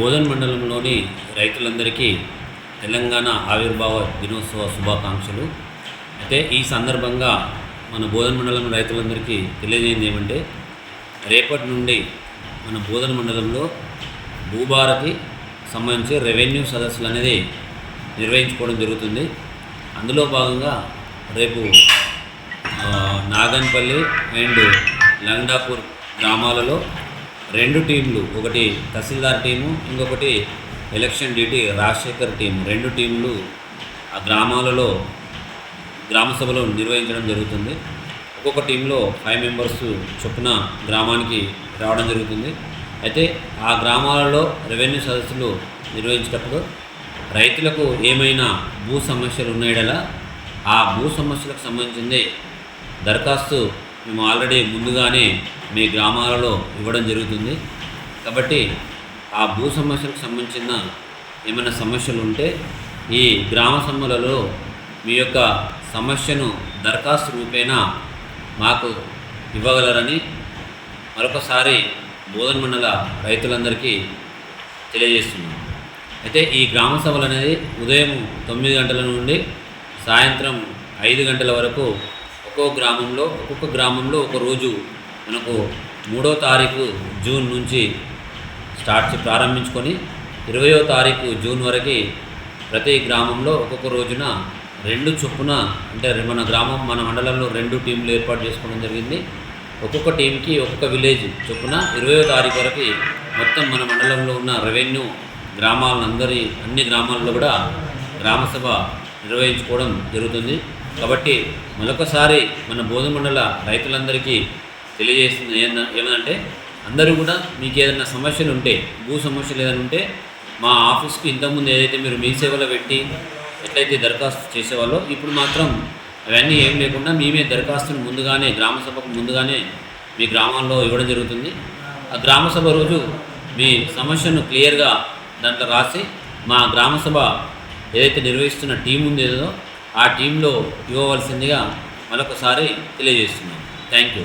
బోధన్ మండలంలోని రైతులందరికీ తెలంగాణ ఆవిర్భావ దినోత్సవ శుభాకాంక్షలు. అయితే ఈ సందర్భంగా మన బోధన్ మండలం రైతులందరికీ తెలియజేయండి ఏమంటే, రేపటి నుండి మన బోధన్ మండలంలో భూభారతి సంబంధించి రెవెన్యూ సదస్సులు అనేది నిర్వహించుకోవడం జరుగుతుంది. అందులో భాగంగా రేపు నాగన్పల్లి అండ్ లంగడాపూర్ గ్రామాలలో 2 టీంలు, ఒకటి తహసీల్దార్ టీము, ఇంకొకటి ఎలక్షన్ డ్యూటీ రాజశేఖర్ టీం, 2 టీంలు ఆ గ్రామాలలో గ్రామ సభలు నిర్వహించడం జరుగుతుంది. ఒక్కొక్క టీంలో 5 మెంబర్స్ చొప్పున గ్రామానికి రావడం జరుగుతుంది. అయితే ఆ గ్రామాలలో రెవెన్యూ సదస్సులు నిర్వహించేటప్పుడు రైతులకు ఏమైనా భూ సమస్యలు ఉన్నాయడలా ఆ భూ సమస్యలకు సంబంధించింది దరఖాస్తు మేము ఆల్రెడీ ముందుగానే మీ గ్రామాలలో ఇవ్వడం జరుగుతుంది. కాబట్టి ఆ భూ సమస్యలకు సంబంధించిన ఏమైనా సమస్యలు ఉంటే ఈ గ్రామ సభలలో మీ యొక్క సమస్యను దరఖాస్తు రూపేణా మాకు ఇవ్వగలరని మరొకసారి బోధన్ మండల రైతులందరికీ తెలియజేస్తున్నాం. అయితే ఈ గ్రామ సభలు అనేది ఉదయం 9 గంటల నుండి సాయంత్రం 5 గంటల వరకు ఒక్కొక్క గ్రామంలో ఒక రోజు మనకు 3వ తారీఖు జూన్ నుంచి ప్రారంభించుకొని 20వ తారీఖు జూన్ వరకు ప్రతి గ్రామంలో ఒక్కొక్క రోజున 2 చొప్పున, అంటే మన మండలంలో 2 టీంలు ఏర్పాటు చేసుకోవడం జరిగింది. ఒక్కొక్క టీంకి ఒక్కొక్క విలేజ్ చొప్పున 20వ తారీఖు వరకు మొత్తం మన మండలంలో ఉన్న రెవెన్యూ అన్ని గ్రామాల్లో కూడా గ్రామసభ నిర్వహించుకోవడం జరుగుతుంది. కాబట్టి మరొకసారి మన బోధన్ మండల రైతులందరికీ తెలియజేస్తుంది ఏమంటే, అందరూ కూడా మీకు ఏదైనా సమస్యలు ఉంటే, భూ సమస్యలు ఏదైనా ఉంటే మా ఆఫీస్కి ఇంతకుముందు ఏదైతే మీరు మీ సేవలో పెట్టి ఎట్లయితే దరఖాస్తు చేసేవాళ్ళో ఇప్పుడు మాత్రం అవన్నీ ఏం లేకుండా మేమే దరఖాస్తును ముందుగానే గ్రామసభకు ముందుగానే మీ గ్రామాల్లో ఇవ్వడం జరుగుతుంది. ఆ గ్రామసభ రోజు మీ సమస్యను క్లియర్గా దాంట్లో రాసి మా గ్రామసభ ఏదైతే నిర్వహిస్తున్న టీం ఉందేదో ఆ టీంలో ఇవ్వవలసిందిగా మరొకసారి తెలియజేస్తున్నాం. Thank you.